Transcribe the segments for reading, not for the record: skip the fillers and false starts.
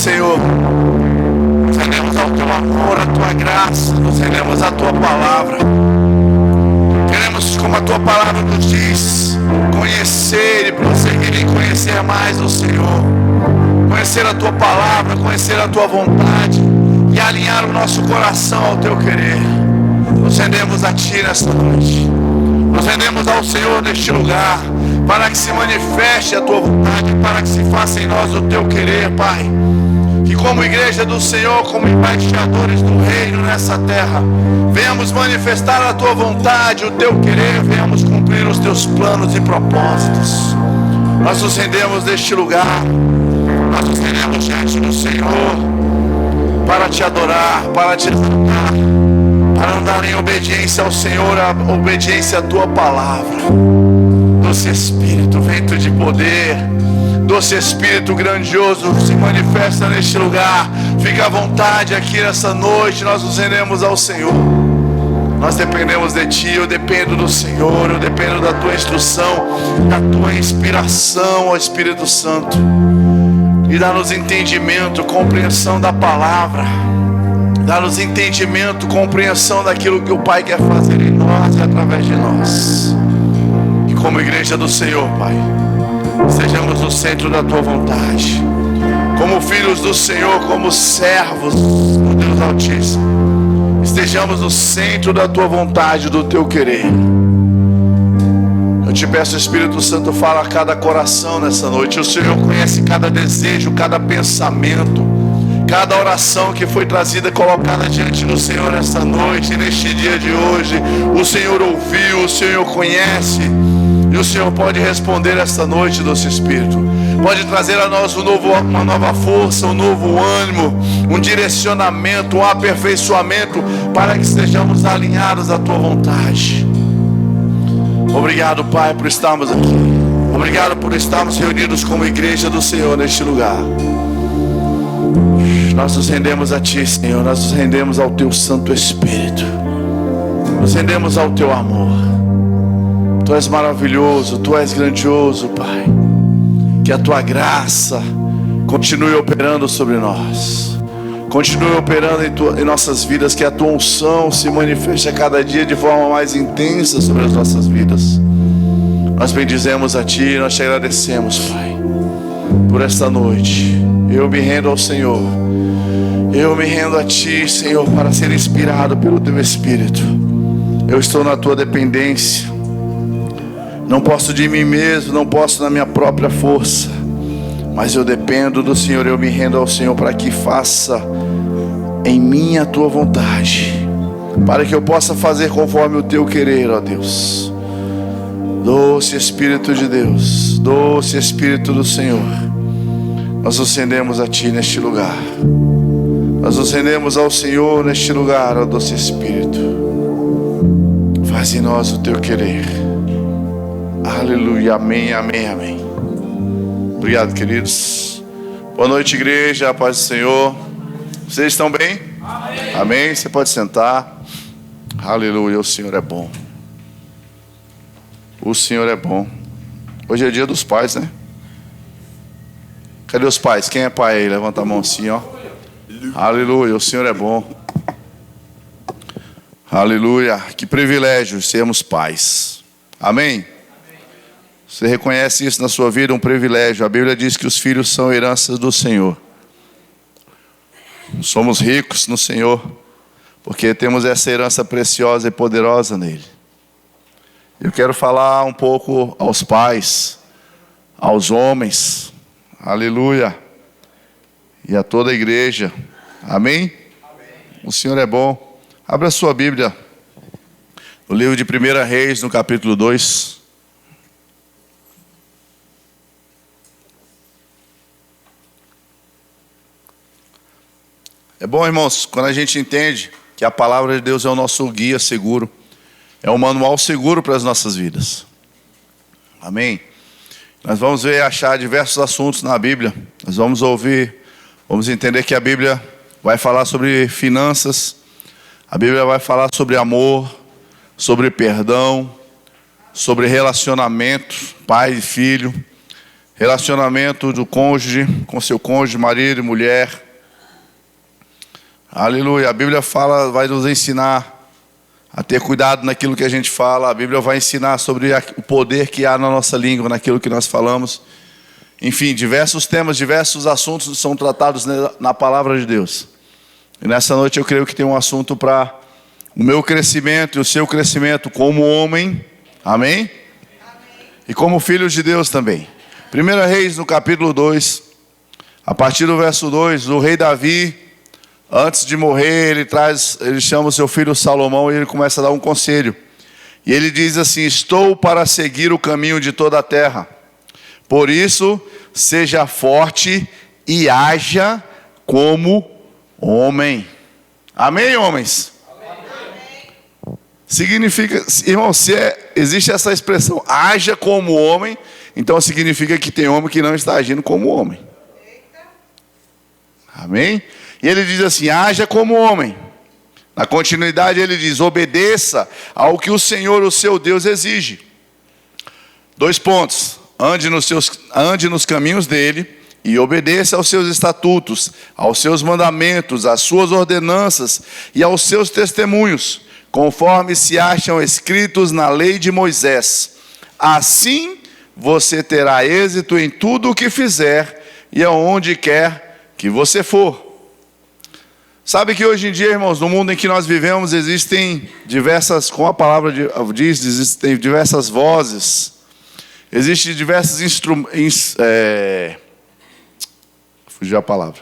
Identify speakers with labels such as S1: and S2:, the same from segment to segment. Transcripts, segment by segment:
S1: Senhor. Nos rendemos ao teu amor, à tua graça, nos rendemos à tua palavra. Queremos, como a tua palavra nos diz, conhecer e prosseguir em conhecer mais o Senhor. Conhecer a tua palavra, conhecer a tua vontade e alinhar o nosso coração ao teu querer. Nos rendemos a ti nesta noite. Nos rendemos ao Senhor neste lugar, para que se manifeste a tua vontade, para que se faça em nós o teu querer, Pai. Que como igreja do Senhor, como embaixadores do reino nessa terra, venhamos manifestar a tua vontade, o teu querer, venhamos cumprir os teus planos e propósitos. Nós nos rendemos neste lugar, nós nos rendemos diante do Senhor, para te adorar, para te exaltar, para andar em obediência ao Senhor, a obediência à tua palavra. Doce Espírito, vento de poder, doce Espírito grandioso, se manifesta neste lugar. Fica à vontade aqui nessa noite. Nós nos rendemos ao Senhor. Nós dependemos de ti, eu dependo do Senhor, eu dependo da tua instrução, da tua inspiração, ó Espírito Santo. E dá-nos entendimento, compreensão da palavra. Dá-nos entendimento, compreensão daquilo que o Pai quer fazer em nós e através de nós. E como igreja do Senhor, Pai, sejamos no centro da tua vontade. Como filhos do Senhor, como servos do Deus Altíssimo, estejamos no centro da tua vontade, do teu querer. Eu te peço, Espírito Santo, fala a cada coração nessa noite. O Senhor conhece cada desejo, cada pensamento, cada oração que foi trazida, colocada diante do Senhor nessa noite, neste dia de hoje. O Senhor ouviu, o Senhor conhece, e o Senhor pode responder esta noite, doce Espírito. Pode trazer a nós uma nova força, um novo ânimo, um direcionamento, um aperfeiçoamento, para que estejamos alinhados à tua vontade. Obrigado, Pai, por estarmos aqui. Obrigado por estarmos reunidos como igreja do Senhor neste lugar. Nós nos rendemos a ti, Senhor. Nós nos rendemos ao teu Santo Espírito. Nos rendemos ao teu amor. Tu és maravilhoso, tu és grandioso, Pai. Que a tua graça continue operando sobre nós. Continue operando em nossas vidas. Que a tua unção se manifeste a cada dia de forma mais intensa sobre as nossas vidas. Nós bendizemos a ti, nós te agradecemos, Pai, por esta noite. Eu me rendo ao Senhor. Eu me rendo a ti, Senhor, para ser inspirado pelo teu Espírito. Eu estou na tua dependência. Não posso de mim mesmo, não posso na minha própria força, mas eu dependo do Senhor. Eu me rendo ao Senhor para que faça em mim a tua vontade, para que eu possa fazer conforme o teu querer, ó Deus. Doce Espírito de Deus, doce Espírito do Senhor, nós nos rendemos a ti neste lugar. Nós nos rendemos ao Senhor neste lugar, ó doce Espírito. Faz em nós o teu querer. Aleluia, amém, amém, amém. Obrigado, queridos. Boa noite, igreja, a paz do Senhor. Vocês estão bem? Amém. Amém. Você pode sentar. Aleluia, o Senhor é bom. O Senhor é bom. Hoje é dia dos pais, né? Cadê os pais? Quem é pai aí? Levanta a mão assim, ó. Aleluia, o Senhor é bom. Aleluia, que privilégio sermos pais. Amém? Você reconhece isso na sua vida, um privilégio. A Bíblia diz que os filhos são heranças do Senhor. Somos ricos no Senhor, porque temos essa herança preciosa e poderosa nele. Eu quero falar um pouco aos pais, aos homens, aleluia, e a toda a igreja. Amém? Amém. O Senhor é bom. Abra sua Bíblia no livro de 1 Reis, no capítulo 2. É bom, irmãos, quando a gente entende que a palavra de Deus é o nosso guia seguro, é um manual seguro para as nossas vidas. Amém? Nós vamos achar diversos assuntos na Bíblia. Nós vamos ouvir, vamos entender que a Bíblia vai falar sobre finanças, a Bíblia vai falar sobre amor, sobre perdão, sobre relacionamento, pai e filho, relacionamento do cônjuge com seu cônjuge, marido e mulher. Aleluia. A Bíblia fala, vai nos ensinar a ter cuidado naquilo que a gente fala. A Bíblia vai ensinar sobre o poder que há na nossa língua, naquilo que nós falamos. Enfim, diversos temas, diversos assuntos são tratados na palavra de Deus. E nessa noite eu creio que tem um assunto para o meu crescimento e o seu crescimento como homem. Amém? E como filhos de Deus também. 1 Reis, no capítulo 2, a partir do verso 2, o rei Davi, antes de morrer, ele chama o seu filho Salomão e ele começa a dar um conselho. E ele diz assim: estou para seguir o caminho de toda a terra. Por isso, seja forte e haja como homem. Amém, homens? Amém. Significa, irmão, existe essa expressão, haja como homem, então significa que tem homem que não está agindo como homem. Amém? E ele diz assim: haja como homem. Na continuidade ele diz: obedeça ao que o Senhor, o seu Deus, exige. 2 pontos. Ande nos caminhos dele e obedeça aos seus estatutos, aos seus mandamentos, às suas ordenanças e aos seus testemunhos, conforme se acham escritos na lei de Moisés. Assim você terá êxito em tudo o que fizer e aonde quer que você for. Sabe que hoje em dia, irmãos, no mundo em que nós vivemos, existem diversas, como a palavra diz, existem diversas vozes. Existem diversos fugiu a palavra.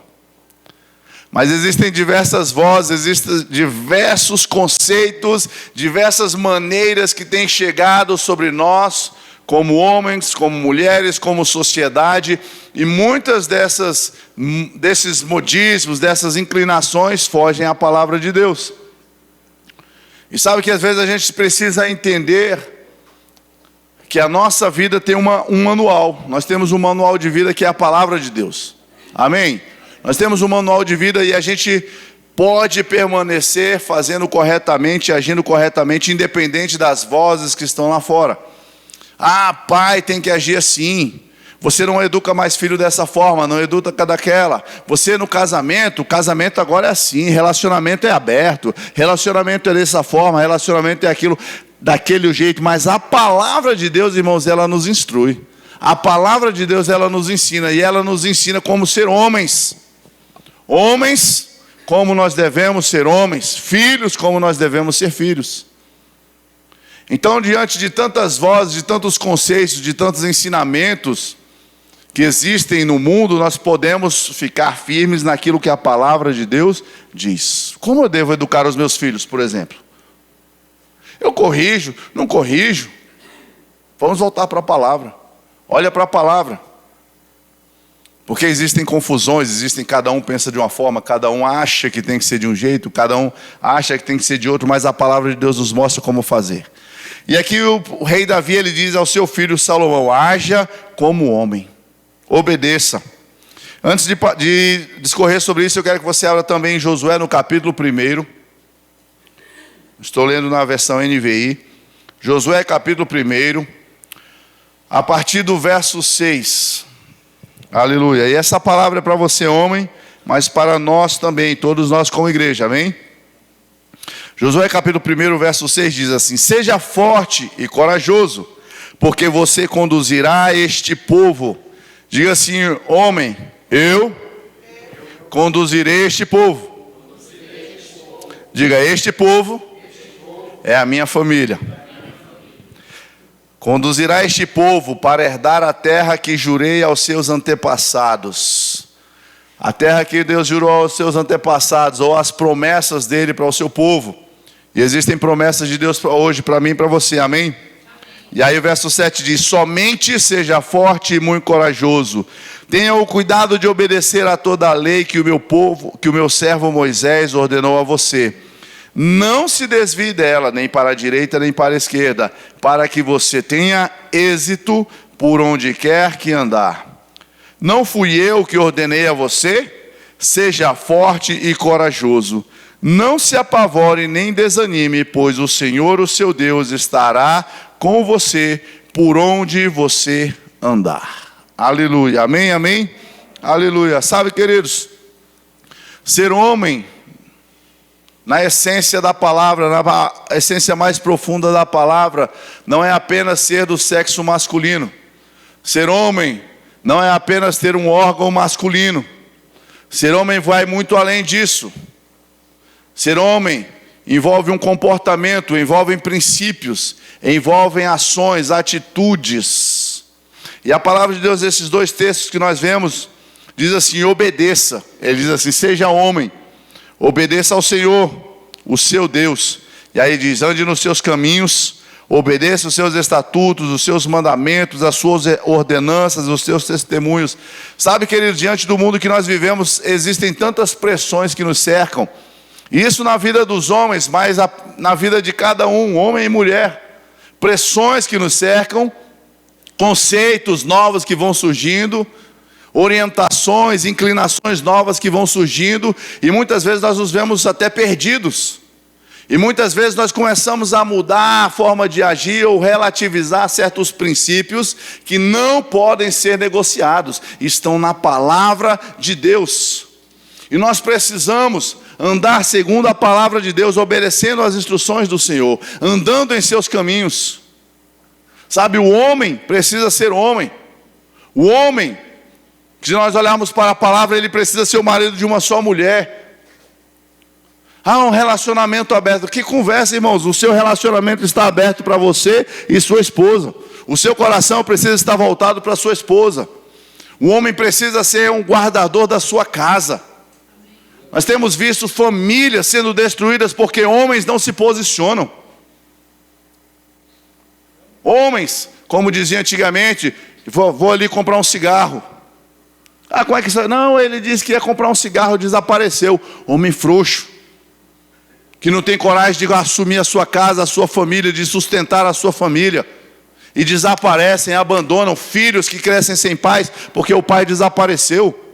S1: Mas existem diversas vozes, existem diversos conceitos, diversas maneiras que têm chegado sobre nós, como homens, como mulheres, como sociedade, e muitas desses modismos, dessas inclinações fogem à palavra de Deus. E sabe que às vezes a gente precisa entender que a nossa vida tem um manual. Nós temos um manual de vida que é a palavra de Deus. Amém? Nós temos um manual de vida e a gente pode permanecer fazendo corretamente, agindo corretamente, independente das vozes que estão lá fora. Ah, pai tem que agir assim. Você não educa mais filho dessa forma, não educa daquela. Você no casamento, o casamento agora é assim, relacionamento é aberto, relacionamento é dessa forma, relacionamento é aquilo, daquele jeito. Mas a palavra de Deus, irmãos, ela nos instrui. A palavra de Deus, ela nos ensina, e ela nos ensina como ser homens. Homens, como nós devemos ser homens. Filhos, como nós devemos ser filhos. Então, diante de tantas vozes, de tantos conceitos, de tantos ensinamentos que existem no mundo, nós podemos ficar firmes naquilo que a palavra de Deus diz. Como eu devo educar os meus filhos, por exemplo? Eu corrijo, não corrijo? Vamos voltar para a palavra. Olha para a palavra. Porque existem confusões, cada um pensa de uma forma, cada um acha que tem que ser de um jeito, cada um acha que tem que ser de outro, mas a palavra de Deus nos mostra como fazer. E aqui o rei Davi, ele diz ao seu filho Salomão: haja como homem, obedeça. Antes de discorrer sobre isso, eu quero que você abra também em Josué no capítulo 1. Estou lendo na versão NVI. Josué capítulo 1, a partir do verso 6. Aleluia. E essa palavra é para você, homem, mas para nós também, todos nós como igreja, amém? Josué capítulo 1, verso 6 diz assim: seja forte e corajoso, porque você conduzirá este povo. Diga assim: homem, eu conduzirei este povo. Diga: este povo é a minha família. Conduzirá este povo para herdar a terra que jurei aos seus antepassados. A terra que Deus jurou aos seus antepassados, ou as promessas dele para o seu povo. E existem promessas de Deus hoje para mim e para você, amém? E aí o verso 7 diz: somente seja forte e muito corajoso. Tenha o cuidado de obedecer a toda a lei que o meu servo Moisés ordenou a você. Não se desvie dela, nem para a direita, nem para a esquerda, para que você tenha êxito por onde quer que andar. Não fui eu que ordenei a você? Seja forte e corajoso. Não se apavore nem desanime, pois o Senhor, o seu Deus, estará com você por onde você andar. Aleluia. Amém, amém. Aleluia. Sabe, queridos, ser homem, na essência da palavra, na essência mais profunda da palavra, não é apenas ser do sexo masculino. Ser homem não é apenas ter um órgão masculino. Ser homem vai muito além disso. Ser homem envolve um comportamento, envolve princípios, envolve ações, atitudes. E a palavra de Deus, esses dois textos que nós vemos, diz assim: obedeça. Ele diz assim: seja homem, obedeça ao Senhor, o seu Deus. E aí diz: ande nos seus caminhos, obedeça os seus estatutos, os seus mandamentos, as suas ordenanças, os seus testemunhos. Sabe, querido, diante do mundo que nós vivemos, existem tantas pressões que nos cercam. Isso na vida dos homens, mas na vida de cada um, homem e mulher. Pressões que nos cercam, conceitos novos que vão surgindo, orientações, inclinações novas que vão surgindo, e muitas vezes nós nos vemos até perdidos. E muitas vezes nós começamos a mudar a forma de agir ou relativizar certos princípios que não podem ser negociados, estão na palavra de Deus. E nós precisamos andar segundo a palavra de Deus, obedecendo às instruções do Senhor, andando em seus caminhos. Sabe, o homem precisa ser homem. O homem, se nós olharmos para a palavra, ele precisa ser o marido de uma só mulher. Um relacionamento aberto. Que conversa, irmãos? O seu relacionamento está aberto para você e sua esposa. O seu coração precisa estar voltado para sua esposa. O homem precisa ser um guardador da sua casa. Nós temos visto famílias sendo destruídas porque homens não se posicionam. Homens, como dizia antigamente, vou ali comprar um cigarro. Como é que isso? Não, ele disse que ia comprar um cigarro, desapareceu. Homem frouxo, que não tem coragem de assumir a sua casa, a sua família, de sustentar a sua família. E desaparecem, abandonam filhos que crescem sem pais, porque o pai desapareceu.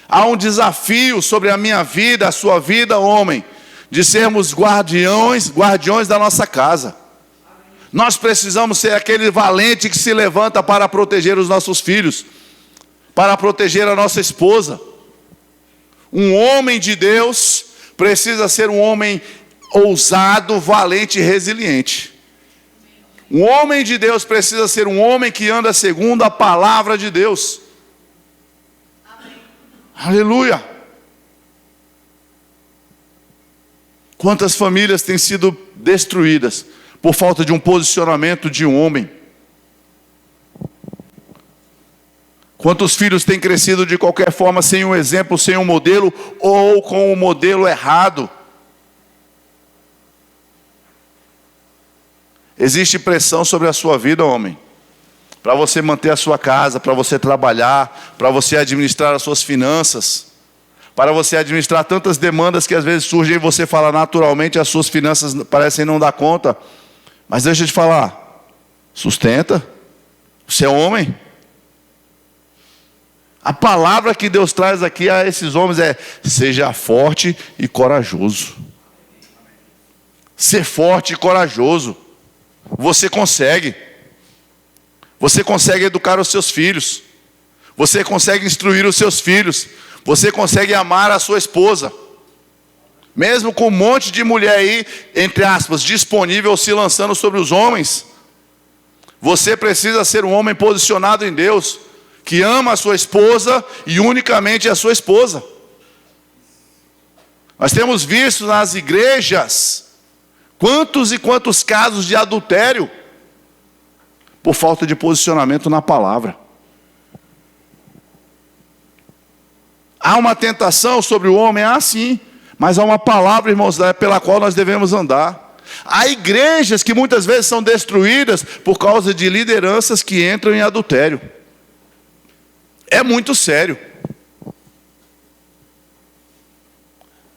S1: Há um desafio sobre a minha vida, a sua vida, homem, de sermos guardiões da nossa casa. Nós precisamos ser aquele valente que se levanta para proteger os nossos filhos, para proteger a nossa esposa. Um homem de Deus precisa ser um homem ousado, valente e resiliente. Um homem de Deus precisa ser um homem que anda segundo a palavra de Deus. Aleluia! Quantas famílias têm sido destruídas por falta de um posicionamento de um homem? Quantos filhos têm crescido de qualquer forma, sem um exemplo, sem um modelo, ou com o modelo errado? Existe pressão sobre a sua vida, homem, para você manter a sua casa, para você trabalhar, para você administrar as suas finanças, para você administrar tantas demandas que às vezes surgem e você fala naturalmente, as suas finanças parecem não dar conta. Mas deixa eu te falar, sustenta, você é homem. A palavra que Deus traz aqui a esses homens é: seja forte e corajoso. Ser forte e corajoso. Você consegue. Você consegue educar os seus filhos. Você consegue instruir os seus filhos. Você consegue amar a sua esposa. Mesmo com um monte de mulher aí, entre aspas, disponível se lançando sobre os homens. Você precisa ser um homem posicionado em Deus, que ama a sua esposa e unicamente a sua esposa. Nós temos visto nas igrejas quantos e quantos casos de adultério por falta de posicionamento na palavra. Há uma tentação sobre o homem, sim, mas há uma palavra, irmãos, pela qual nós devemos andar. Há igrejas que muitas vezes são destruídas por causa de lideranças que entram em adultério. É muito sério.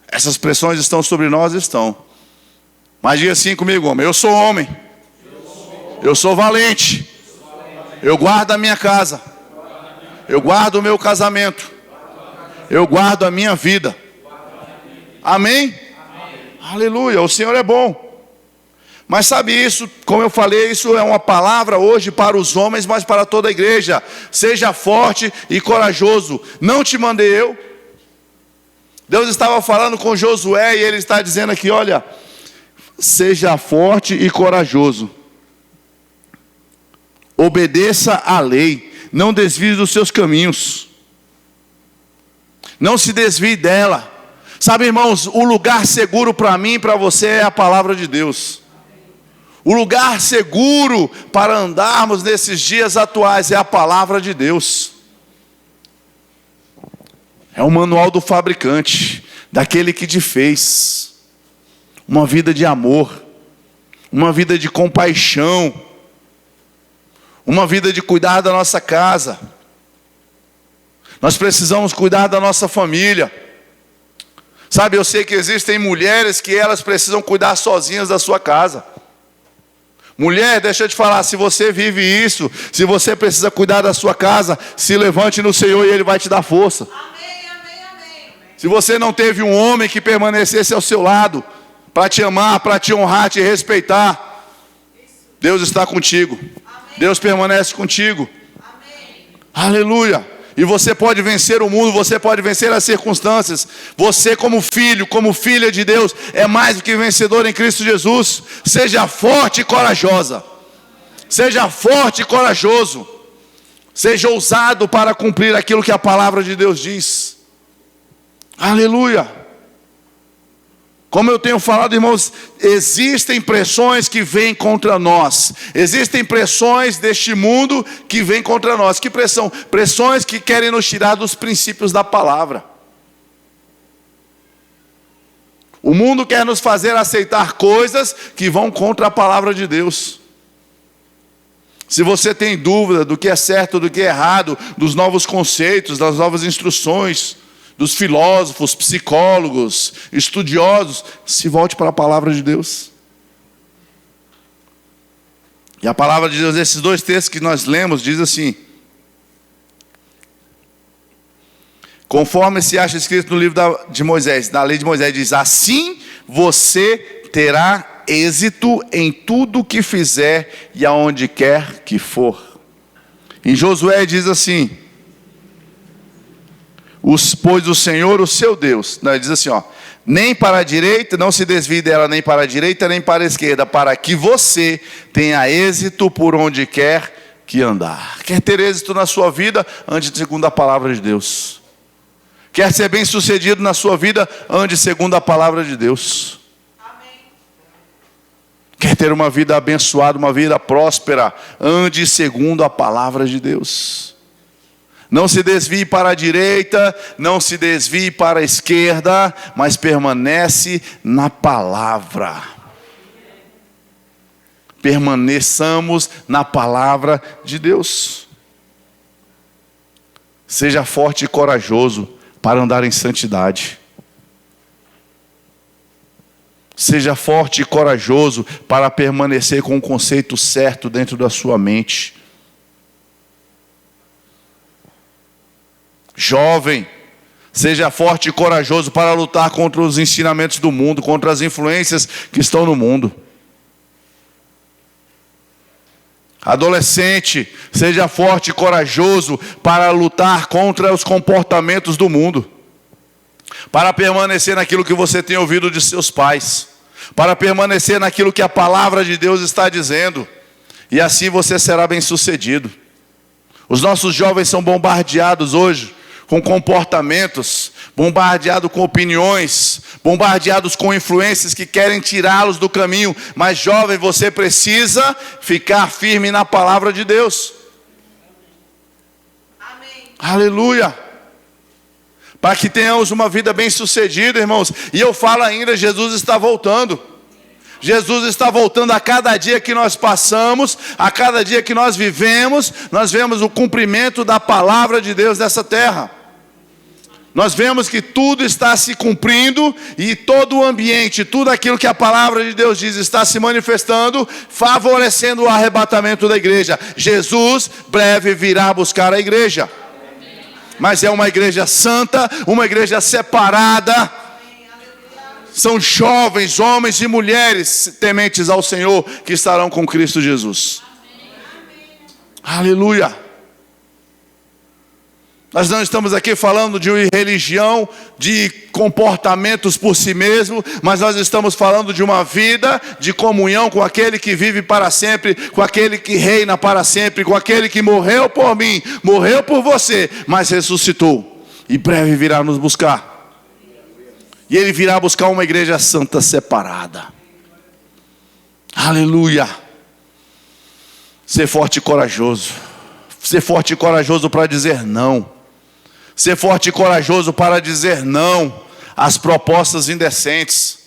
S1: Essas pressões estão sobre nós? Estão. Mas diga assim comigo, homem: eu sou homem. Eu sou valente. Eu guardo a minha casa. Eu guardo o meu casamento. Eu guardo a minha vida. Amém? Aleluia, o Senhor é bom. Mas sabe isso, como eu falei, isso é uma palavra hoje para os homens, mas para toda a igreja. Seja forte e corajoso. Não te mandei eu. Deus estava falando com Josué e ele está dizendo aqui, olha, seja forte e corajoso. Obedeça à lei, não desvie dos seus caminhos. Não se desvie dela. Sabe, irmãos, o lugar seguro para mim e para você é a palavra de Deus. O lugar seguro para andarmos nesses dias atuais é a palavra de Deus. É o manual do fabricante, daquele que te fez. Uma vida de amor, uma vida de compaixão, uma vida de cuidar da nossa casa. Nós precisamos cuidar da nossa família. Sabe, eu sei que existem mulheres que elas precisam cuidar sozinhas da sua casa. Mulher, deixa eu te falar, se você vive isso, se você precisa cuidar da sua casa, se levante no Senhor e Ele vai te dar força.
S2: Amém, amém, amém.
S1: Se você não teve um homem que permanecesse ao seu lado, para te amar, para te honrar, te respeitar, Deus está contigo.
S2: Amém.
S1: Deus permanece contigo.
S2: Amém.
S1: Aleluia. E você pode vencer o mundo, você pode vencer as circunstâncias. Você como filho, como filha de Deus, é mais do que vencedor em Cristo Jesus. Seja forte e corajosa. Seja forte e corajoso. Seja ousado para cumprir aquilo que a palavra de Deus diz. Aleluia. Como eu tenho falado, irmãos, existem pressões que vêm contra nós. Existem pressões deste mundo que vêm contra nós. Que pressão? Pressões que querem nos tirar dos princípios da palavra. O mundo quer nos fazer aceitar coisas que vão contra a palavra de Deus. Se você tem dúvida do que é certo, do que é errado, dos novos conceitos, das novas instruções, dos filósofos, psicólogos, estudiosos, se volte para a palavra de Deus. E a palavra de Deus, esses dois textos que nós lemos, diz assim: conforme se acha escrito no livro de Moisés, na lei de Moisés, diz: assim você terá êxito em tudo que fizer e aonde quer que for. Em Josué diz assim: pois o Senhor, o seu Deus, não, ele diz assim, nem para a direita, não se desvie dela nem para a direita, nem para a esquerda, para que você tenha êxito por onde quer que andar. Quer ter êxito na sua vida? Ande segundo a palavra de Deus. Quer ser bem sucedido na sua vida? Ande segundo a palavra de Deus.
S2: Amém.
S1: Quer ter uma vida abençoada, uma vida próspera? Ande segundo a palavra de Deus. Não se desvie para a direita, não se desvie para a esquerda, mas permanece na palavra. Permaneçamos na palavra de Deus. Seja forte e corajoso para andar em santidade. Seja forte e corajoso para permanecer com o conceito certo dentro da sua mente. Jovem, seja forte e corajoso para lutar contra os ensinamentos do mundo, contra as influências que estão no mundo. Adolescente, seja forte e corajoso para lutar contra os comportamentos do mundo, para permanecer naquilo que você tem ouvido de seus pais, para permanecer naquilo que a palavra de Deus está dizendo, e assim você será bem-sucedido. Os nossos jovens são bombardeados hoje com comportamentos, bombardeados com opiniões, bombardeados com influências que querem tirá-los do caminho. Mas jovem, você precisa ficar firme na palavra de Deus.
S2: Amém.
S1: Aleluia. Para que tenhamos uma vida bem sucedida, irmãos. E eu falo ainda, Jesus está voltando. Jesus está voltando. A cada dia que nós passamos, a cada dia que nós vivemos, nós vemos o cumprimento da palavra de Deus nessa terra. Nós vemos que tudo está se cumprindo e todo o ambiente, tudo aquilo que a palavra de Deus diz está se manifestando, favorecendo o arrebatamento da igreja. Jesus breve virá buscar a igreja. Mas é uma igreja santa, uma igreja separada, são jovens, homens e mulheres tementes ao Senhor que estarão com Cristo Jesus. Aleluia. Nós não estamos aqui falando de religião, de comportamentos por si mesmo, mas nós estamos falando de uma vida de comunhão com aquele que vive para sempre, com aquele que reina para sempre, com aquele que morreu por mim, morreu por você, mas ressuscitou e breve virá nos buscar. E Ele virá buscar uma igreja santa separada. Aleluia. Ser forte e corajoso. Ser forte e corajoso para dizer não. Ser forte e corajoso para dizer não às propostas indecentes.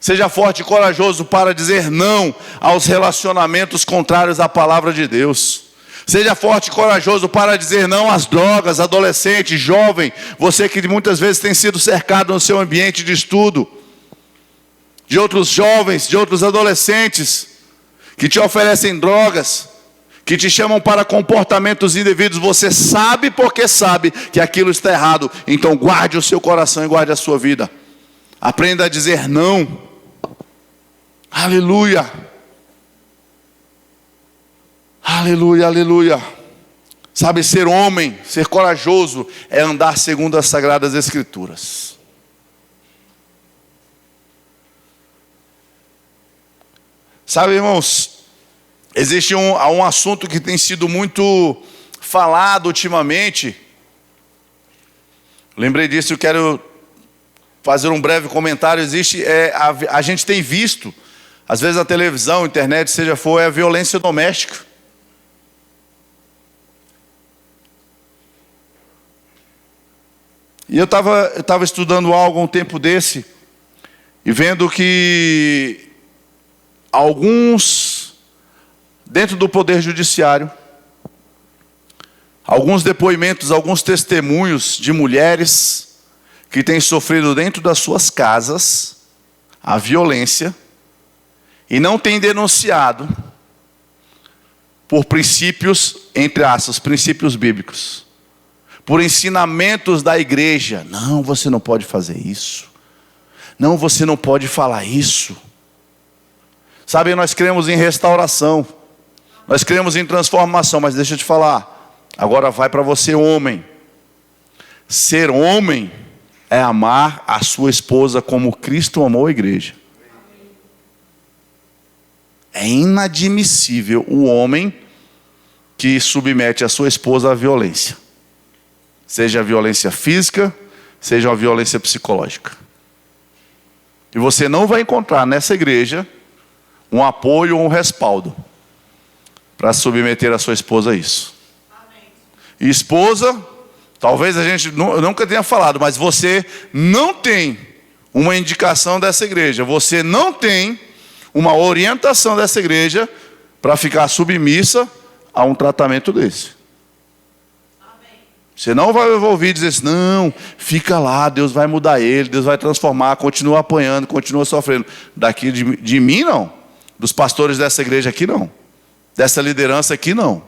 S1: Seja forte e corajoso para dizer não aos relacionamentos contrários à palavra de Deus. Seja forte e corajoso para dizer não às drogas, adolescente, jovem. Você que muitas vezes tem sido cercado no seu ambiente de estudo, de outros jovens, de outros adolescentes, que te oferecem drogas, que te chamam para comportamentos indevidos. Você sabe porque sabe que aquilo está errado. Então guarde o seu coração e guarde a sua vida. Aprenda a dizer não. Aleluia. Aleluia, aleluia. Sabe, ser homem, ser corajoso é andar segundo as Sagradas Escrituras. Sabe, irmãos, existe um assunto que tem sido muito falado ultimamente. Lembrei disso, eu quero fazer um breve comentário. A gente tem visto, às vezes na televisão, internet, seja for, a violência doméstica. E eu estava estudando algo um tempo desse, e vendo que alguns, dentro do Poder Judiciário, alguns depoimentos, alguns testemunhos de mulheres que têm sofrido dentro das suas casas a violência e não têm denunciado por princípios, entre aspas, princípios bíblicos, por ensinamentos da igreja. Não, você não pode fazer isso. Não, você não pode falar isso. Sabe, nós cremos em restauração. Nós cremos em transformação, mas deixa eu te falar. Agora vai para você, homem. Ser homem é amar a sua esposa como Cristo amou a igreja. É inadmissível o homem que submete a sua esposa à violência. Seja a violência física, seja a violência psicológica. E você não vai encontrar nessa igreja um apoio ou um respaldo para submeter a sua esposa a isso. Amém. E esposa, talvez a gente nunca tenha falado, mas você não tem uma indicação dessa igreja, você não tem uma orientação dessa igreja para ficar submissa a um tratamento desse. Amém. Você não vai ouvir dizer assim, não, fica lá, Deus vai mudar ele, Deus vai transformar, continua apanhando, continua sofrendo. Daqui de mim não. Dos pastores dessa igreja aqui não. Dessa liderança aqui não.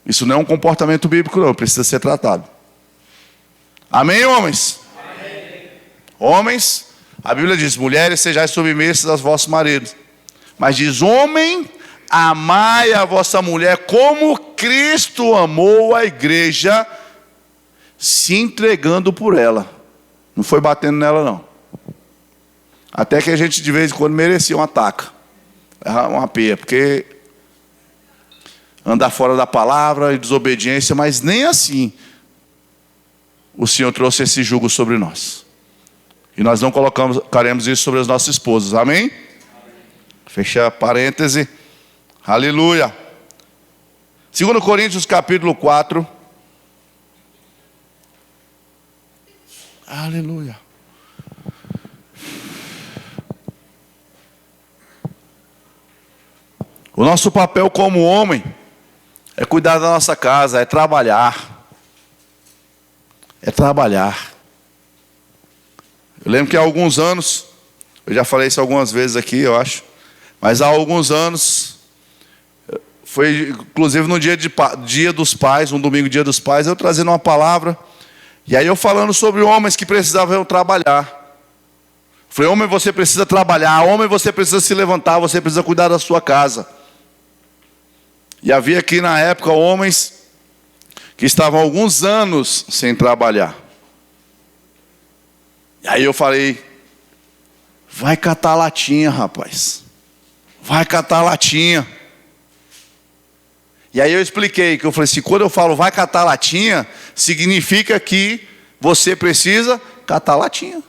S1: Isso não é um comportamento bíblico não, precisa ser tratado. Amém, homens? Amém. Homens, a Bíblia diz, mulheres sejais submissas aos vossos maridos. Mas diz, homem, amai a vossa mulher como Cristo amou a igreja, se entregando por ela. Não foi batendo nela não. Até que a gente de vez em quando merecia uma taca, uma peia, porque andar fora da palavra e desobediência, mas nem assim o Senhor trouxe esse jugo sobre nós. E nós não colocaremos isso sobre as nossas esposas, amém? Fecha parêntese, aleluia. 2 Coríntios capítulo 4, aleluia. O nosso papel como homem é cuidar da nossa casa, é trabalhar. É trabalhar. Eu lembro que há alguns anos, eu já falei isso algumas vezes aqui, eu acho, mas há alguns anos, foi inclusive no dia dos pais, um domingo dia dos pais, eu trazendo uma palavra, e aí eu falando sobre homens que precisavam trabalhar. Falei, homem, você precisa trabalhar, homem, você precisa se levantar, você precisa cuidar da sua casa. E havia aqui na época homens que estavam há alguns anos sem trabalhar. E aí eu falei, vai catar latinha, rapaz. Vai catar latinha. E aí eu expliquei, que eu falei assim, quando eu falo vai catar latinha, significa que você precisa catar latinha.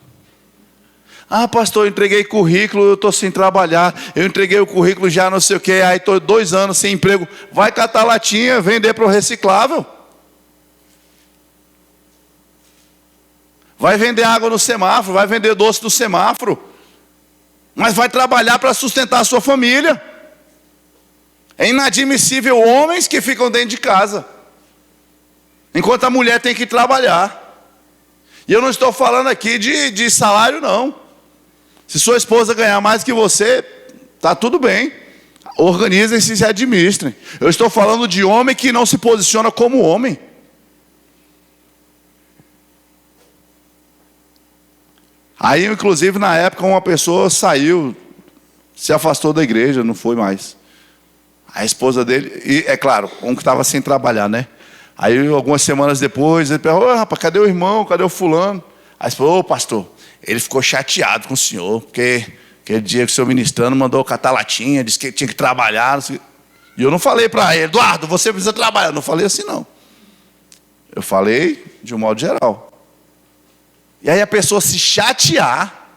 S1: Ah, pastor, eu entreguei currículo, eu estou sem trabalhar. Eu entreguei o currículo já não sei o que, aí estou 2 anos sem emprego. Vai catar latinha, vender para o reciclável. Vai vender água no semáforo, vai vender doce no semáforo. Mas vai trabalhar para sustentar a sua família. É inadmissível homens que ficam dentro de casa, enquanto a mulher tem que trabalhar. E eu não estou falando aqui de salário, não. Se sua esposa ganhar mais que você, está tudo bem. Organizem-se e se administrem. Eu estou falando de homem que não se posiciona como homem. Aí, inclusive, na época, uma pessoa saiu, se afastou da igreja, não foi mais. A esposa dele, e é claro, um que estava sem trabalhar, né? Aí, algumas semanas depois, ele perguntou, ô, rapaz, cadê o irmão, cadê o fulano? Aí ele falou, ô pastor, ele ficou chateado com o senhor, porque aquele dia que o senhor ministrando mandou catar latinha, disse que tinha que trabalhar. E eu não falei para ele, Eduardo, você precisa trabalhar. Eu não falei assim, não. Eu falei de um modo geral. E aí a pessoa se chatear,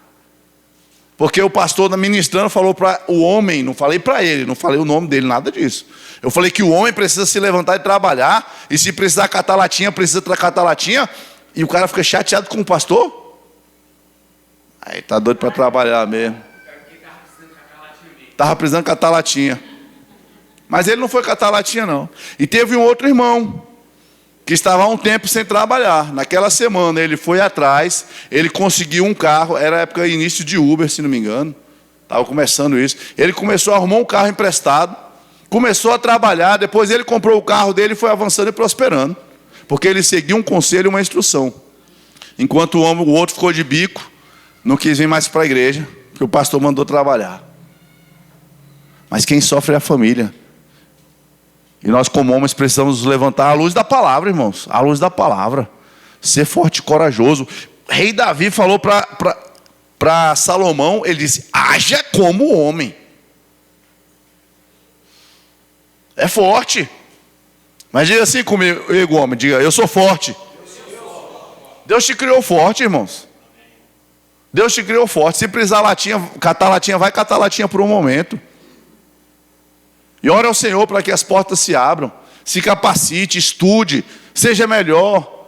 S1: porque o pastor ministrando falou para o homem, não falei para ele, não falei o nome dele, nada disso. Eu falei que o homem precisa se levantar e trabalhar, e se precisar catar latinha, precisa catar latinha, e o cara fica chateado com o pastor? Aí tá doido para trabalhar mesmo. Estava precisando catar latinha. Mas ele não foi catar latinha, não. E teve um outro irmão, que estava há um tempo sem trabalhar. Naquela semana ele foi atrás, ele conseguiu um carro, era época início de Uber, se não me engano. Estava começando isso. Ele começou a arrumar um carro emprestado, começou a trabalhar, depois ele comprou o carro dele e foi avançando e prosperando. Porque ele seguiu um conselho e uma instrução. Enquanto o outro ficou de bico, não quis vir mais para a igreja, porque o pastor mandou trabalhar. Mas quem sofre é a família. E nós como homens precisamos nos levantar à luz da palavra, irmãos. À luz da palavra. Ser forte e corajoso. Rei Davi falou para Salomão, ele disse, haja como homem. É forte. Mas diga assim comigo, homem, diga, eu sou forte. Deus te criou forte, irmãos. Deus te criou forte. Se precisar catar latinha, vai catar latinha por um momento. E ore ao Senhor para que as portas se abram. Se capacite, estude, seja melhor.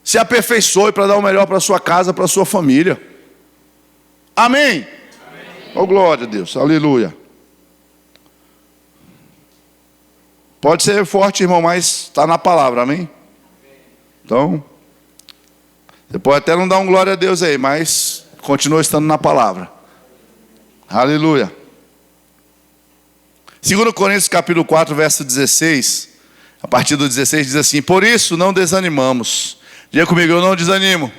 S1: Se aperfeiçoe para dar o melhor para a sua casa, para a sua família. Amém? Oh, glória a Deus, aleluia. Pode ser forte, irmão, mas está na palavra, amém? Então, você pode até não dar um glória a Deus aí, mas continua estando na palavra. Aleluia. 2 Coríntios capítulo 4, verso 16, a partir do 16 diz assim, por isso não desanimamos. Diga comigo, eu não desanimo.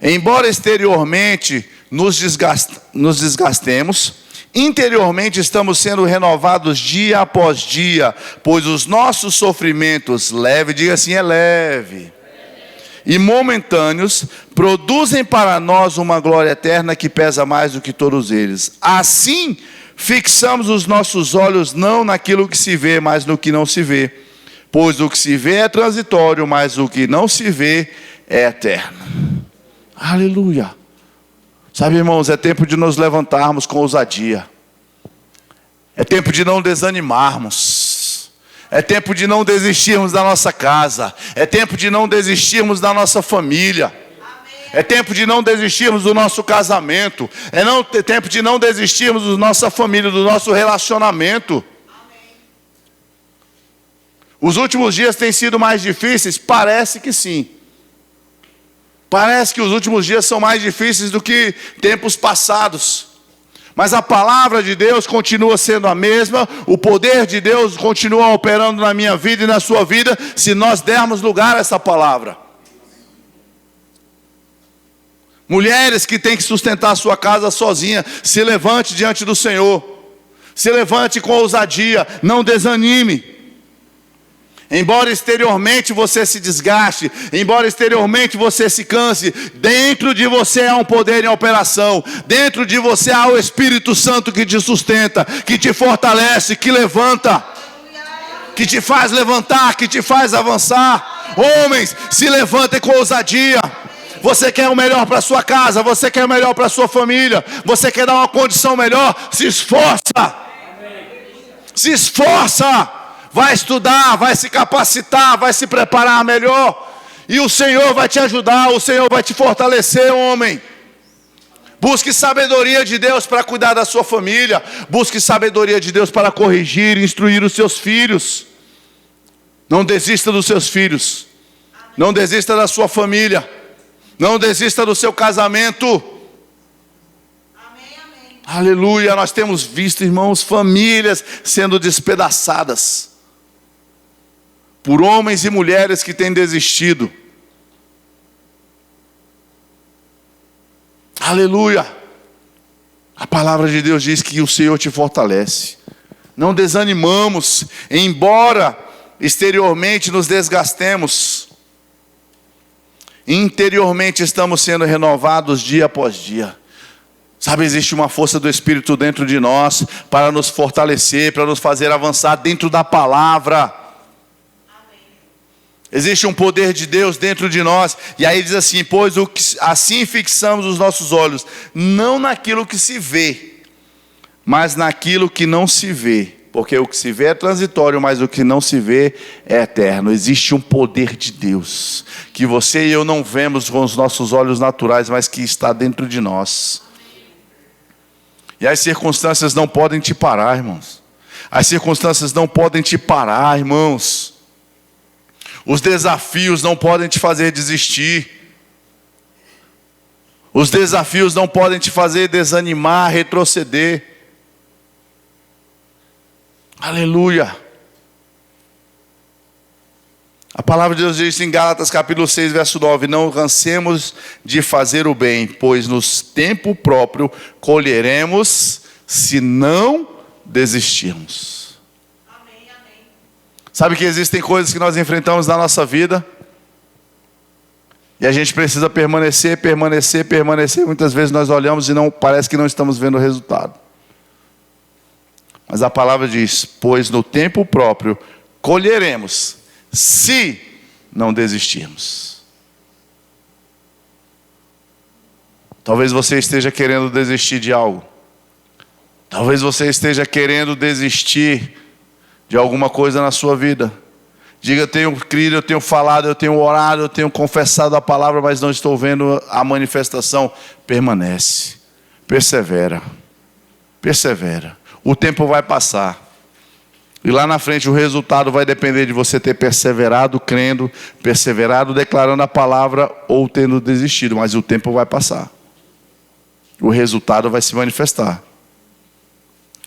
S1: Embora exteriormente nos desgastemos, interiormente estamos sendo renovados dia após dia, pois os nossos sofrimentos leves, diga assim, é leve, e momentâneos, produzem para nós uma glória eterna que pesa mais do que todos eles. Assim, fixamos os nossos olhos não naquilo que se vê, mas no que não se vê. Pois o que se vê é transitório, mas o que não se vê é eterno. Aleluia. Sabe, irmãos, é tempo de nos levantarmos com ousadia. É tempo de não desanimarmos. É tempo de não desistirmos da nossa casa. É tempo de não desistirmos da nossa família. É tempo de não desistirmos do nosso casamento. É tempo de não desistirmos da nossa família, do nosso relacionamento. Os últimos dias têm sido mais difíceis? Parece que sim. Parece que os últimos dias são mais difíceis do que tempos passados. Mas a palavra de Deus continua sendo a mesma. O poder de Deus continua operando na minha vida e na sua vida, se nós dermos lugar a essa palavra. Mulheres que têm que sustentar a sua casa sozinha, se levante diante do Senhor. Se levante com ousadia, não desanime. Embora exteriormente você se desgaste, embora exteriormente você se canse, dentro de você há um poder em operação. Dentro de você há o Espírito Santo que te sustenta, que te fortalece, que levanta, que te faz levantar, que te faz avançar. Homens, se levantem com ousadia. Você quer o melhor para a sua casa, você quer o melhor para a sua família, você quer dar uma condição melhor, se esforça. Se esforça. Vai estudar, vai se capacitar, vai se preparar melhor. E o Senhor vai te ajudar, o Senhor vai te fortalecer, homem. Busque sabedoria de Deus para cuidar da sua família. Busque sabedoria de Deus para corrigir e instruir os seus filhos. Não desista dos seus filhos. Não desista da sua família. Não desista do seu casamento.
S2: Amém, amém.
S1: Aleluia, nós temos visto, irmãos, famílias sendo despedaçadas por homens e mulheres que têm desistido. Aleluia. A palavra de Deus diz que o Senhor te fortalece. Não desanimamos, embora exteriormente nos desgastemos, interiormente estamos sendo renovados dia após dia. Sabe, existe uma força do Espírito dentro de nós para nos fortalecer, para nos fazer avançar dentro da palavra. Existe um poder de Deus dentro de nós. E aí diz assim: pois assim fixamos os nossos olhos, não naquilo que se vê, mas naquilo que não se vê. Porque o que se vê é transitório, mas o que não se vê é eterno. Existe um poder de Deus que você e eu não vemos com os nossos olhos naturais, mas que está dentro de nós. E as circunstâncias não podem te parar, irmãos. As circunstâncias não podem te parar, irmãos. Os desafios não podem te fazer desistir. Os desafios não podem te fazer desanimar, retroceder. Aleluia. A palavra de Deus diz em Gálatas capítulo 6, verso 9: não cansemos de fazer o bem, pois no tempo próprio colheremos, se não desistirmos. Sabe que existem coisas que nós enfrentamos na nossa vida e a gente precisa permanecer. Muitas vezes nós olhamos e parece que não estamos vendo o resultado. Mas a palavra diz: pois no tempo próprio colheremos, se não desistirmos. Talvez você esteja querendo desistir de algo. Talvez você esteja querendo desistir de alguma coisa na sua vida. Diga: eu tenho crido, eu tenho falado, eu tenho orado, eu tenho confessado a palavra, mas não estou vendo a manifestação. Permanece, persevera. O tempo vai passar. E lá na frente o resultado vai depender de você ter perseverado crendo, perseverado declarando a palavra ou tendo desistido. Mas o tempo vai passar. O resultado vai se manifestar.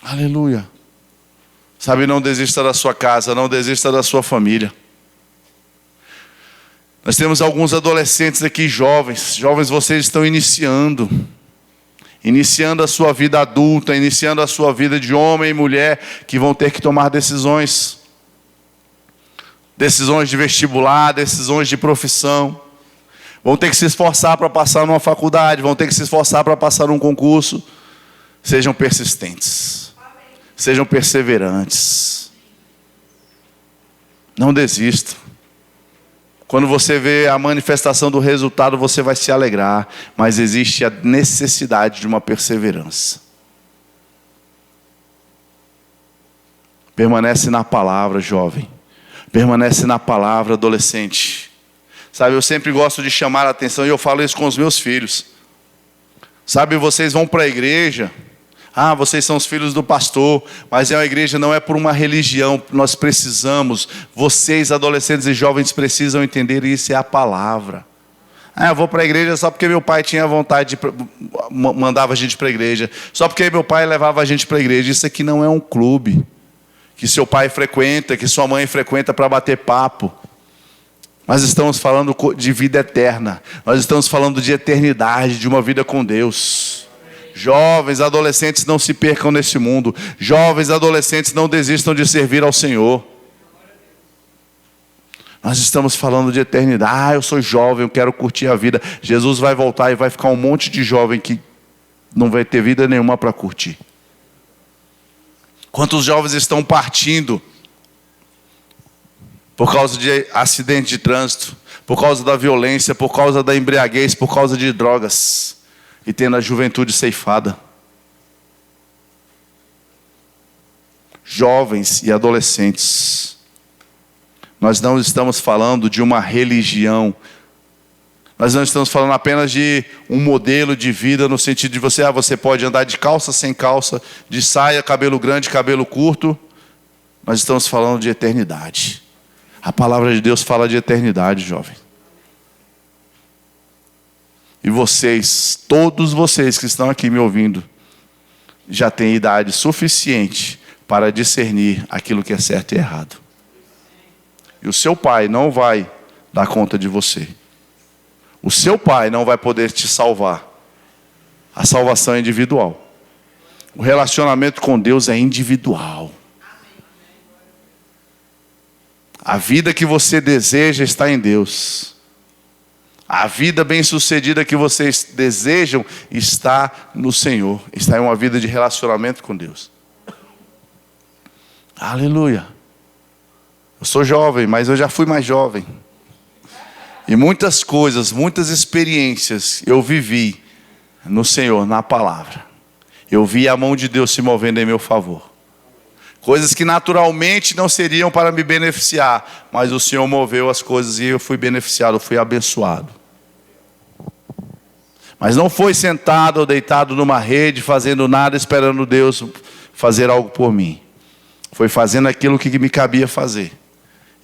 S1: Aleluia. Sabe, não desista da sua casa, não desista da sua família. Nós temos alguns adolescentes aqui, jovens, vocês estão iniciando a sua vida adulta, iniciando a sua vida de homem e mulher, que vão ter que tomar decisões de vestibular, decisões de profissão, vão ter que se esforçar para passar numa faculdade, vão ter que se esforçar para passar num concurso. Sejam persistentes. Sejam perseverantes. Não desista. Quando você vê a manifestação do resultado, você vai se alegrar. Mas existe a necessidade de uma perseverança. Permanece na palavra, jovem. Permanece na palavra, adolescente. Sabe, eu sempre gosto de chamar a atenção, e eu falo isso com os meus filhos. Sabe, vocês vão para a igreja. Vocês são os filhos do pastor, mas a igreja não é por uma religião. Nós precisamos, vocês adolescentes e jovens precisam entender isso, é a palavra. Eu vou para a igreja só porque meu pai tinha vontade mandava a gente para a igreja, só porque meu pai levava a gente para a igreja. Isso aqui não é um clube que seu pai frequenta, que sua mãe frequenta para bater papo. Nós estamos falando de vida eterna. Nós estamos falando de eternidade, de uma vida com Deus. Jovens, adolescentes, não se percam nesse mundo. Jovens, adolescentes, não desistam de servir ao Senhor. Nós estamos falando de eternidade. Eu sou jovem, eu quero curtir a vida. Jesus vai voltar e vai ficar um monte de jovem que não vai ter vida nenhuma para curtir. Quantos jovens estão partindo por causa de acidente de trânsito, por causa da violência, por causa da embriaguez, por causa de drogas, e tendo a juventude ceifada. Jovens e adolescentes. Nós não estamos falando de uma religião. Nós não estamos falando apenas de um modelo de vida, no sentido de você pode andar de calça, sem calça, de saia, cabelo grande, cabelo curto. Nós estamos falando de eternidade. A palavra de Deus fala de eternidade, jovem. E vocês, todos vocês que estão aqui me ouvindo, já têm idade suficiente para discernir aquilo que é certo e errado. E o seu pai não vai dar conta de você. O seu pai não vai poder te salvar. A salvação é individual. O relacionamento com Deus é individual. A vida que você deseja está em Deus. A vida bem-sucedida que vocês desejam está no Senhor. Está em uma vida de relacionamento com Deus. Aleluia. Eu sou jovem, mas eu já fui mais jovem. E muitas coisas, muitas experiências eu vivi no Senhor, na palavra. Eu vi a mão de Deus se movendo em meu favor. Coisas que naturalmente não seriam para me beneficiar, mas o Senhor moveu as coisas e eu fui beneficiado, eu fui abençoado. Mas não foi sentado ou deitado numa rede, fazendo nada, esperando Deus fazer algo por mim. Foi fazendo aquilo que me cabia fazer.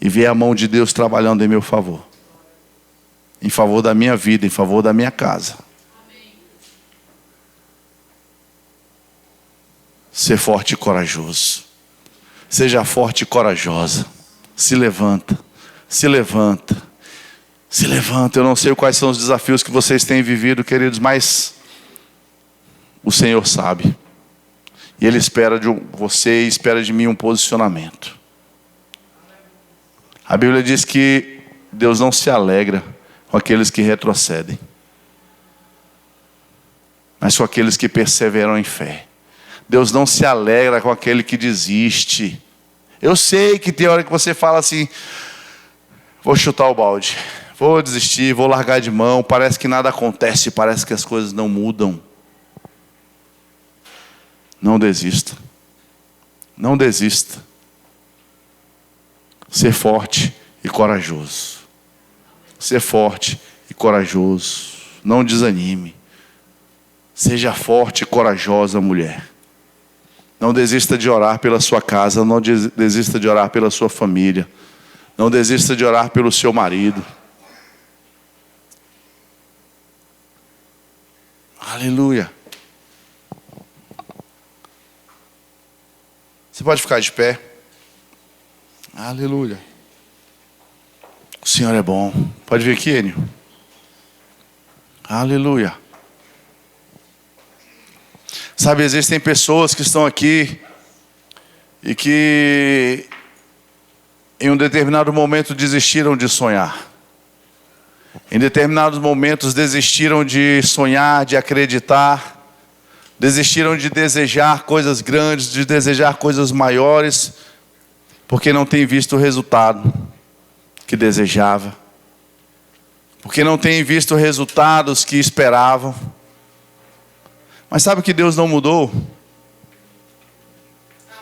S1: E ver a mão de Deus trabalhando em meu favor. Em favor da minha vida, em favor da minha casa. Ser forte e corajoso. Seja forte e corajosa. Se levanta. Se levanta. Se levanta. Eu não sei quais são os desafios que vocês têm vivido, queridos, mas o Senhor sabe. E Ele espera de você e espera de mim um posicionamento. A Bíblia diz que Deus não se alegra com aqueles que retrocedem, mas com aqueles que perseveram em fé. Deus não se alegra com aquele que desiste. Eu sei que tem hora que você fala assim: vou chutar o balde, vou desistir, vou largar de mão. Parece que nada acontece, parece que as coisas não mudam. Não desista. Não desista. Ser forte e corajoso. Ser forte e corajoso. Não desanime. Seja forte e corajosa, mulher. Não desista de orar pela sua casa. Não desista de orar pela sua família. Não desista de orar pelo seu marido. Aleluia. Você pode ficar de pé. Aleluia. O Senhor é bom. Pode vir aqui, Enio. Aleluia. Sabe, existem pessoas que estão aqui e que em um determinado momento desistiram de sonhar. Em determinados momentos desistiram de sonhar, de acreditar. Desistiram de desejar coisas grandes, de desejar coisas maiores, porque não tem visto o resultado que desejava. Porque não tem visto resultados que esperavam. Mas sabe que Deus não mudou?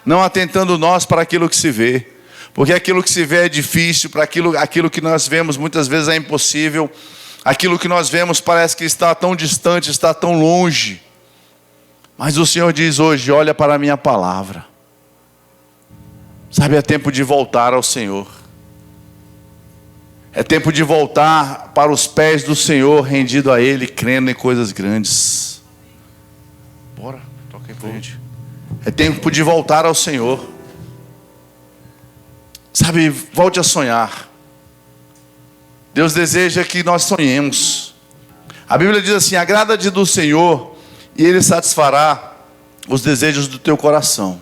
S1: Não atentando nós para aquilo que se vê. Porque aquilo que se vê é difícil, para aquilo que nós vemos muitas vezes é impossível. Aquilo que nós vemos parece que está tão distante, está tão longe. Mas o Senhor diz hoje: olha para a minha palavra. Sabe, é tempo de voltar ao Senhor. É tempo de voltar para os pés do Senhor, rendido a Ele, crendo em coisas grandes. Bora, toca aí pra gente. É tempo de voltar ao Senhor. Sabe, volte a sonhar. Deus deseja que nós sonhemos. A Bíblia diz assim: agrada-te do Senhor e Ele satisfará os desejos do teu coração.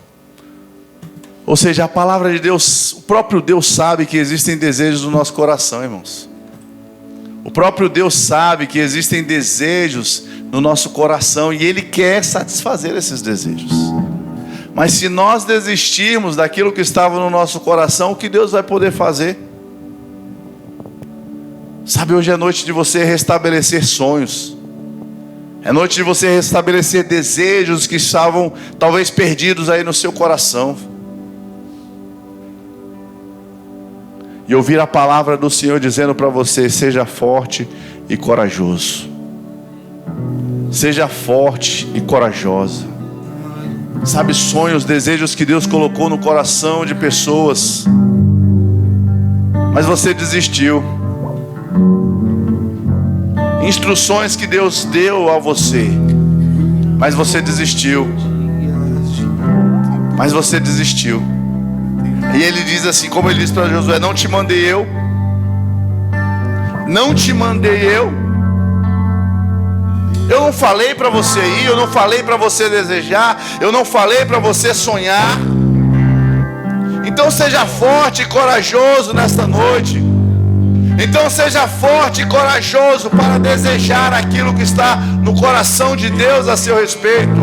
S1: Ou seja, a palavra de Deus, o próprio Deus sabe que existem desejos no nosso coração, irmãos. O próprio Deus sabe que existem desejos no nosso coração e Ele quer satisfazer esses desejos. Mas se nós desistirmos daquilo que estava no nosso coração, o que Deus vai poder fazer? Sabe, hoje é noite de você restabelecer sonhos. É noite de você restabelecer desejos que estavam talvez perdidos aí no seu coração. E ouvir a palavra do Senhor dizendo para você: seja forte e corajoso. Seja forte e corajosa. Sabe, sonhos, desejos que Deus colocou no coração de pessoas, mas você desistiu. Instruções que Deus deu a você, mas você desistiu. Mas você desistiu. E Ele diz assim, como Ele disse para Josué: não te mandei eu? Não te mandei eu? Eu não falei para você ir, eu não falei para você desejar, eu não falei para você sonhar. Então seja forte e corajoso nesta noite. Então seja forte e corajoso para desejar aquilo que está no coração de Deus a seu respeito.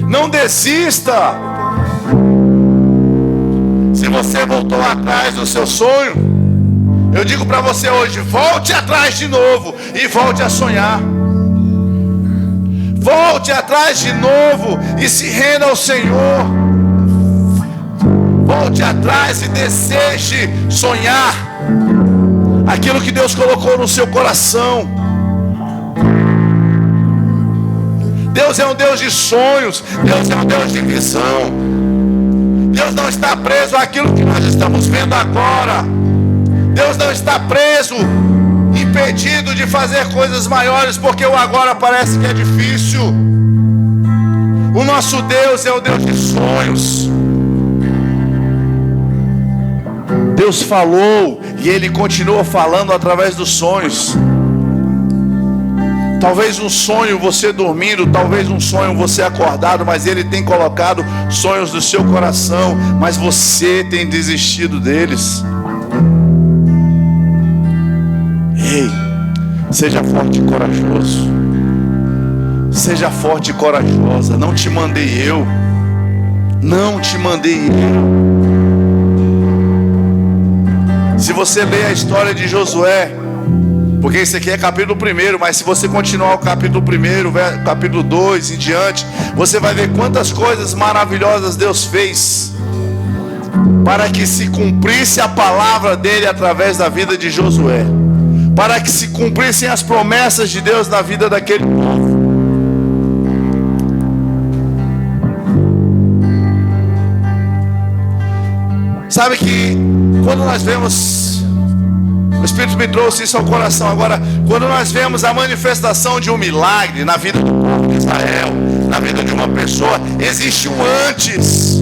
S1: Não desista. Se você voltou atrás do seu sonho, eu digo para você hoje: volte atrás de novo e volte a sonhar. Volte atrás de novo e se renda ao Senhor. Volte atrás e deseje sonhar aquilo que Deus colocou no seu coração. Deus é um Deus de sonhos. Deus é um Deus de visão. Deus não está preso àquilo que nós estamos vendo agora. Deus não está preso, impedido de fazer coisas maiores, porque o agora parece que é difícil. O nosso Deus é o Deus de sonhos. Deus falou e Ele continua falando através dos sonhos. Talvez um sonho você dormindo, talvez um sonho você acordado, mas Ele tem colocado sonhos no seu coração, mas você tem desistido deles. Ei, seja forte e corajoso. Seja forte e corajosa. Não te mandei eu. Não te mandei eu. Se você ler a história de Josué, porque esse aqui é capítulo 1, mas se você continuar o capítulo 1, capítulo 2 em diante, você vai ver quantas coisas maravilhosas Deus fez para que se cumprisse a palavra dele através da vida de Josué, para que se cumprissem as promessas de Deus na vida daquele povo. Sabe que quando nós vemos, o Espírito me trouxe isso ao coração agora, quando nós vemos a manifestação de um milagre na vida do povo de Israel, na vida de uma pessoa, existe um antes,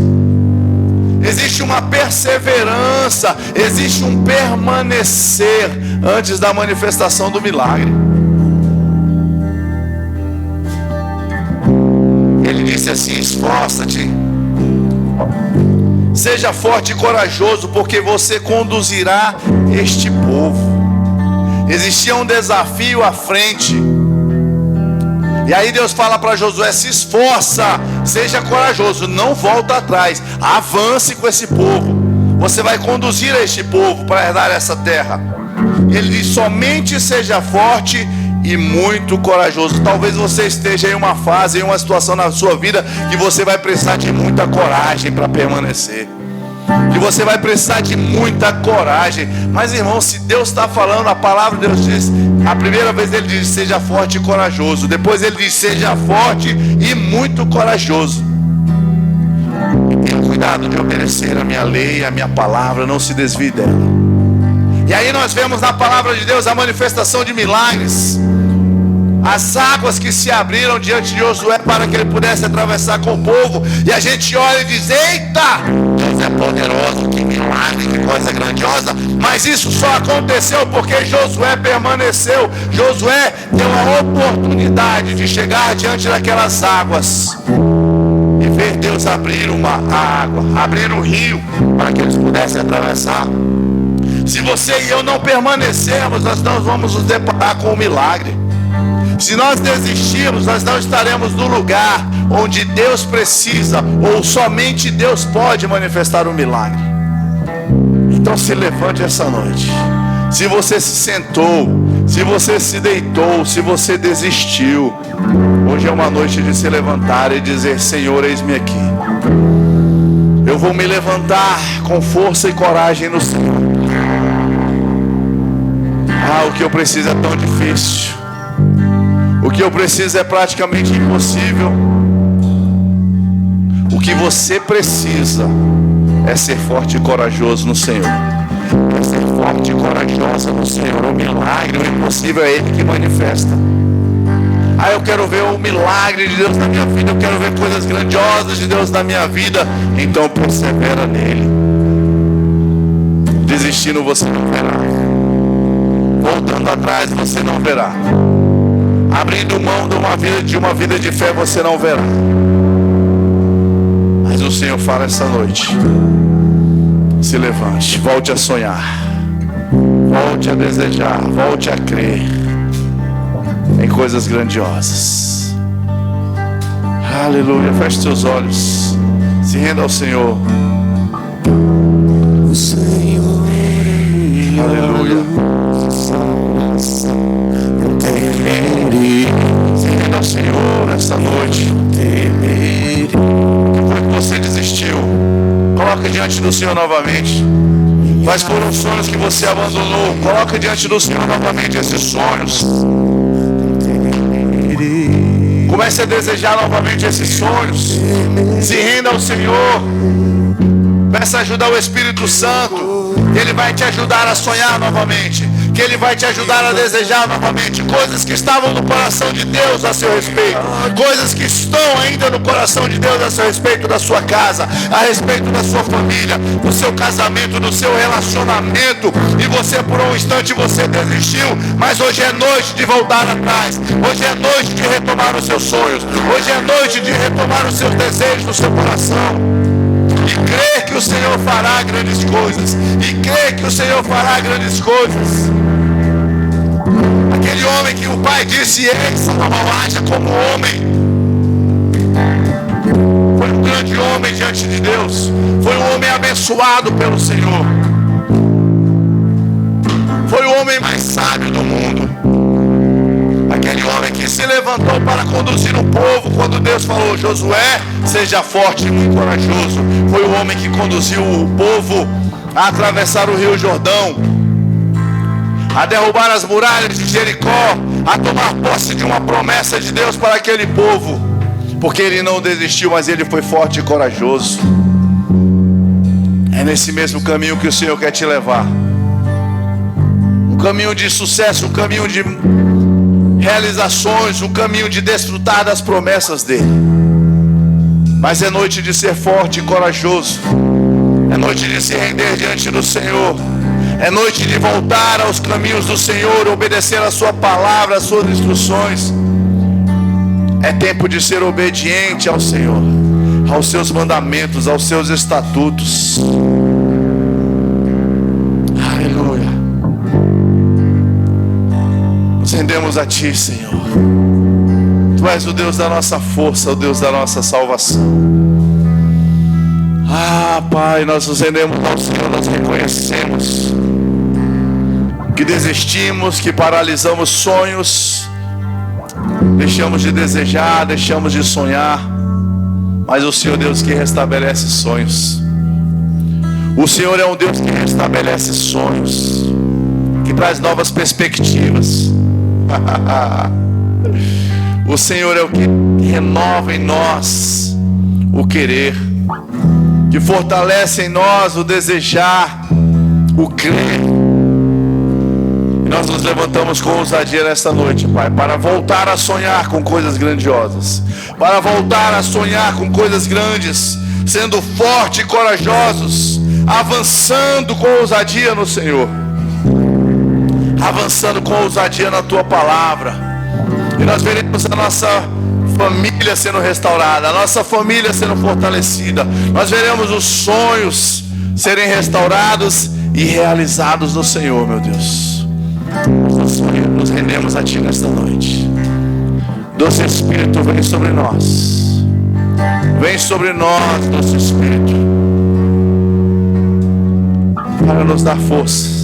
S1: existe uma perseverança, existe um permanecer antes da manifestação do milagre. Ele disse assim: esforça-te, seja forte e corajoso, porque você conduzirá este povo. Existia um desafio à frente. E aí Deus fala para Josué: se esforça, seja corajoso, não volta atrás, avance com esse povo. Você vai conduzir este povo para herdar essa terra. Ele diz: somente seja forte e muito corajoso. Talvez você esteja em uma fase, em uma situação na sua vida que você vai precisar de muita coragem para permanecer, que você vai precisar de muita coragem. Mas irmão, se Deus está falando, a palavra de Deus diz, a primeira vez Ele diz: seja forte e corajoso. Depois Ele diz: seja forte e muito corajoso. Tenha cuidado de obedecer a minha lei, a minha palavra, não se desvie dela. E aí nós vemos na palavra de Deus a manifestação de milagres. As águas que se abriram diante de Josué para que ele pudesse atravessar com o povo. E a gente olha e diz: eita, Deus coisa poderosa, que milagre, que coisa grandiosa. Mas isso só aconteceu porque Josué permaneceu. Josué deu a oportunidade de chegar diante daquelas águas e ver Deus abrir uma água, abrir um rio para que eles pudessem atravessar. Se você e eu não permanecermos, nós não vamos nos deparar com o milagre. Se nós desistirmos, nós não estaremos no lugar onde Deus precisa, ou somente Deus pode manifestar um milagre. Então se levante essa noite. Se você se sentou, se você se deitou, se você desistiu, hoje é uma noite de se levantar e dizer: Senhor, eis-me aqui. Eu vou me levantar com força e coragem no Senhor. O que eu preciso é tão difícil. O que eu preciso é praticamente impossível. O que você precisa é ser forte e corajoso no Senhor. É ser forte e corajosa no Senhor. O milagre, o impossível é Ele que manifesta. Eu quero ver o milagre de Deus na minha vida. Eu quero ver coisas grandiosas de Deus na minha vida. Então persevera nele. Desistindo você não verá. Voltando atrás você não verá. Abrindo mão de uma vida de fé você não verá. Mas o Senhor fala essa noite: se levante, volte a sonhar, volte a desejar, volte a crer em coisas grandiosas. Aleluia. Feche seus olhos, se renda ao Senhor.
S3: O Senhor,
S1: aleluia. Se renda ao Senhor esta noite. Por que você desistiu? Coloca diante do Senhor novamente. Quais foram os sonhos que você abandonou? Coloca diante do Senhor novamente esses sonhos. Comece a desejar novamente esses sonhos. Se renda ao Senhor. Peça ajuda ao Espírito Santo. Ele vai te ajudar a sonhar novamente. Que Ele vai te ajudar a desejar novamente coisas que estavam no coração de Deus a seu respeito. Coisas que estão ainda no coração de Deus a seu respeito da sua casa, a respeito da sua família, do seu casamento, do seu relacionamento. E você por um instante você desistiu, mas hoje é noite de voltar atrás. Hoje é noite de retomar os seus sonhos. Hoje é noite de retomar os seus desejos no seu coração. E crer que o Senhor fará grandes coisas. E crer que o Senhor fará grandes coisas. Aquele homem que o pai disse: ei, Salomão, haja como homem. Foi um grande homem diante de Deus. Foi um homem abençoado pelo Senhor. Foi o homem mais sábio do mundo. Aquele homem que se levantou para conduzir o povo quando Deus falou: Josué, seja forte e muito corajoso. Foi o homem que conduziu o povo a atravessar o rio Jordão, a derrubar as muralhas de Jericó, a tomar posse de uma promessa de Deus para aquele povo. Porque ele não desistiu, mas ele foi forte e corajoso. É nesse mesmo caminho que o Senhor quer te levar. Um caminho de sucesso, um caminho de realizações, um caminho de desfrutar das promessas dele. Mas é noite de ser forte e corajoso. É noite de se render diante do Senhor. É noite de voltar aos caminhos do Senhor, obedecer a sua palavra, as suas instruções. É tempo de ser obediente ao Senhor, aos seus mandamentos, aos seus estatutos. Aleluia. Nos rendemos a Ti, Senhor. Tu és o Deus da nossa força, o Deus da nossa salvação. Pai, nós nos rendemos ao Senhor, nós reconhecemos que desistimos, que paralisamos sonhos, deixamos de desejar, deixamos de sonhar, mas o Senhor é Deus que restabelece sonhos. O Senhor é um Deus que restabelece sonhos, que traz novas perspectivas. O Senhor é o que renova em nós o querer, que fortalece em nós o desejar, o crer. E nós nos levantamos com ousadia nesta noite, Pai, para voltar a sonhar com coisas grandiosas, para voltar a sonhar com coisas grandes, sendo fortes e corajosos, avançando com ousadia no Senhor, avançando com ousadia na tua palavra. E nós veremos a nossa família sendo restaurada, a nossa família sendo fortalecida. Nós veremos os sonhos serem restaurados e realizados no Senhor, meu Deus. Nós nos rendemos a Ti nesta noite. Doce Espírito, vem sobre nós. Vem sobre nós, doce Espírito, para nos dar força.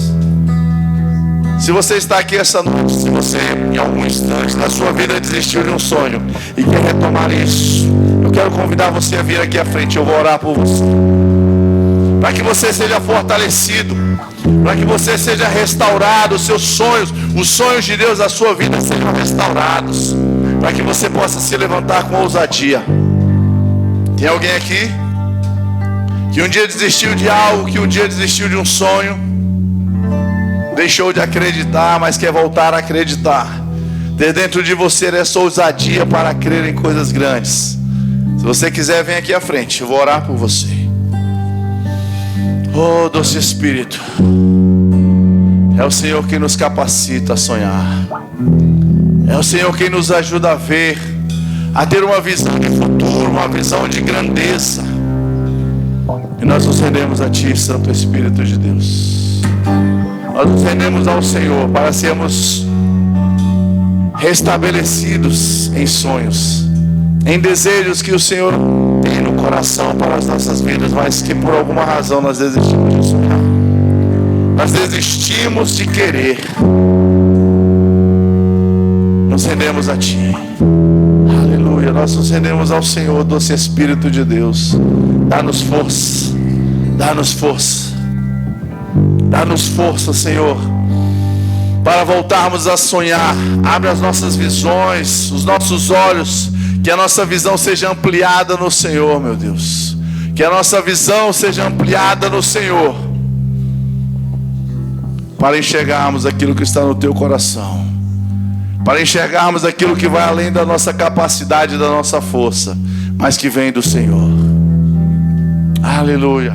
S1: Se você está aqui essa noite, se você em algum instante na sua vida desistiu de um sonho e quer retomar isso, eu quero convidar você a vir aqui à frente. Eu vou orar por você, para que você seja fortalecido, para que você seja restaurado, os seus sonhos, os sonhos de Deus da sua vida sejam restaurados, para que você possa se levantar com ousadia. Tem alguém aqui que um dia desistiu de algo, que um dia desistiu de um sonho, deixou de acreditar, mas quer voltar a acreditar? Ter dentro de você essa ousadia para crer em coisas grandes. Se você quiser, vem aqui à frente, eu vou orar por você. Oh, doce Espírito, é o Senhor quem nos capacita a sonhar. É o Senhor quem nos ajuda a ver, a ter uma visão de futuro, uma visão de grandeza. E nós nos rendemos a Ti, Santo Espírito de Deus. Nós nos rendemos ao Senhor para sermos restabelecidos em sonhos, em desejos que o Senhor tem no coração para as nossas vidas, mas que por alguma razão nós desistimos de sonhar. Nós desistimos de querer. Nos rendemos a Ti. Aleluia. Nós nos rendemos ao Senhor, doce Espírito de Deus. Dá-nos força. Dá-nos força. Dá-nos força, Senhor, para voltarmos a sonhar. Abre as nossas visões, os nossos olhos, que a nossa visão seja ampliada no Senhor, meu Deus. Que a nossa visão seja ampliada no Senhor, para enxergarmos aquilo que está no Teu coração, para enxergarmos aquilo que vai além da nossa capacidade, da nossa força, mas que vem do Senhor. Aleluia.